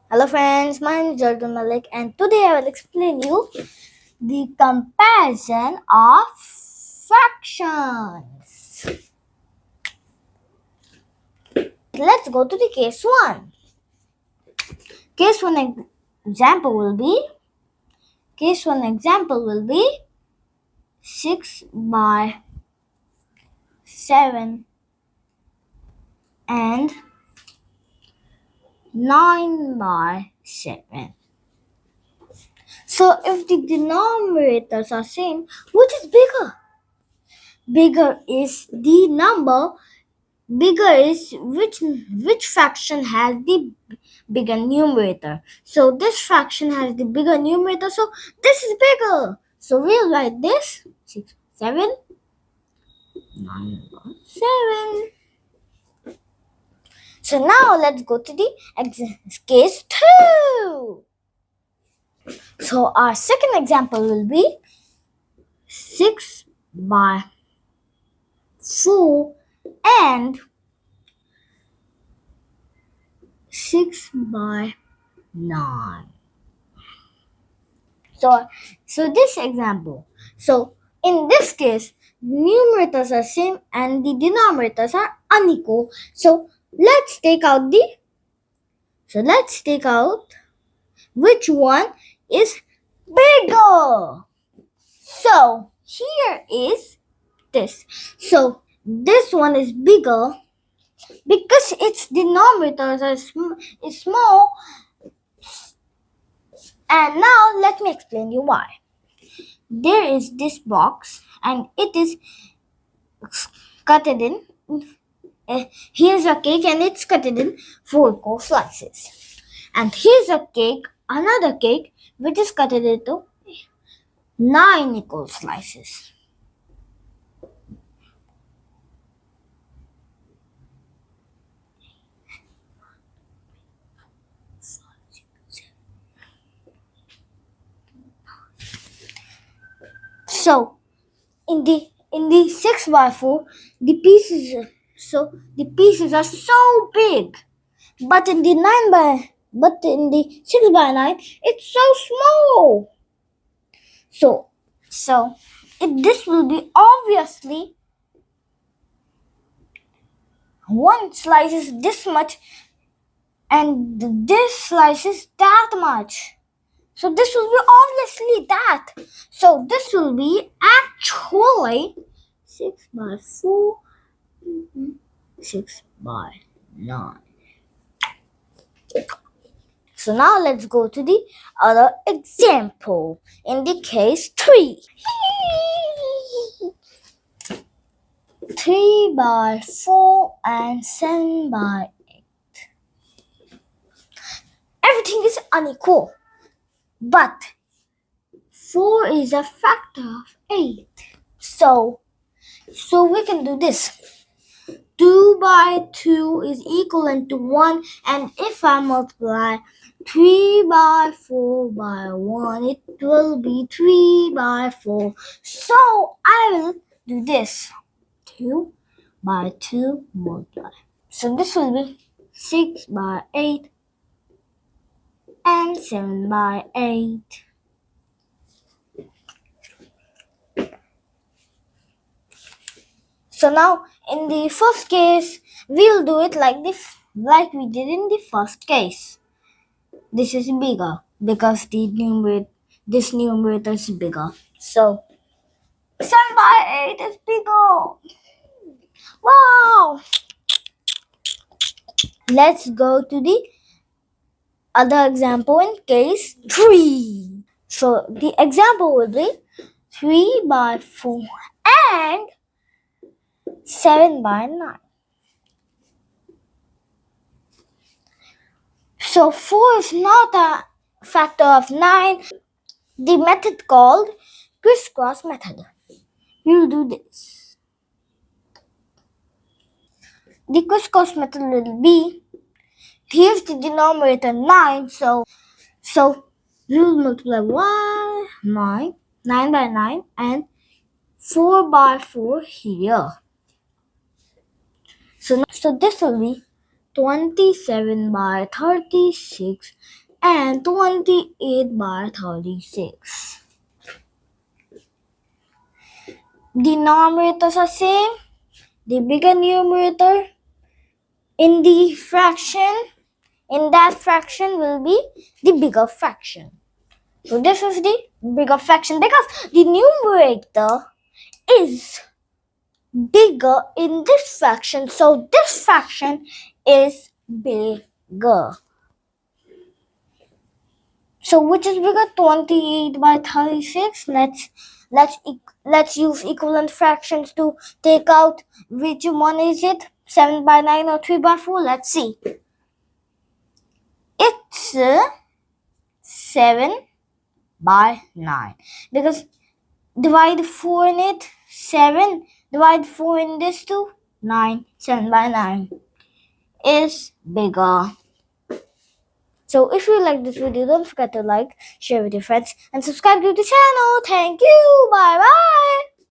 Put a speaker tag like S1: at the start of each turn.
S1: Hello friends, my name is Arjun and today I will explain you the comparison of fractions. Let's go to the case 1. Case 1 example will be 6 by 7 and 9 by 7. So if the denominators are same, which is bigger? Bigger is the number. Bigger is which fraction has the bigger numerator. So this fraction has the bigger numerator, so this is bigger. So we'll write this 6, 7, 9, 7. So now let's go to the case 2. So our second example will be 6 by 4 and 6 by 9. So this example. So in this case, numerators are same and the denominators are unequal. So let's take out which one is bigger. So here is this. So this one is bigger because its denominators are small. And now let me explain you why. There is this box and it is cut in. Here's a cake and it's cut in 4 equal slices. And here's another cake which is cut into 9 equal slices. So in the 6 by 4, the pieces are so big, but in the 6 by 9, it's so small. So this will be obviously one slice is this much and this slice is that much. So this will be obviously that. So this will be actually 6 by 4, 6 by 9. So now let's go to the other example. In the case 3. 3 by 4 and 7 by 8. Everything is unequal. But 4 is a factor of 8. So we can do this. 2 by 2 is equivalent to 1, and if I multiply 3 by 4 by 1, it will be 3 by 4. So I will do this. 2 by 2 multiply. So this will be 6 by 8 and 7 by 8. So now in the first case, we'll do it like we did in the first case. This is bigger because this numerator is bigger. So 7 by 8 is bigger. Wow! Let's go to the other example in case 3. So the example will be 3 by 4 and 7 by 9. So 4 is not a factor of 9. The method called crisscross method. We will do this. The crisscross method will be, here's the denominator 9, so we will multiply 9 by 9 and 4 by 4 here. So this will be 27 by 36 and 28 by 36. Denominators are same. The bigger numerator in that fraction will be the bigger fraction. So this is the bigger fraction because the numerator is bigger in this fraction. So this fraction is bigger. So which is bigger? 28 by 36. Let's use equivalent fractions to take out which one is it? 7 by 9 or 3 by 4? Let's see. It's 7 by 9 because divide 4 in it, 7. Divide 4 in this too, 9. 7 by 9 is bigger. So if you like this video, don't forget to like, share with your friends, and subscribe to the channel. Thank you. Bye bye.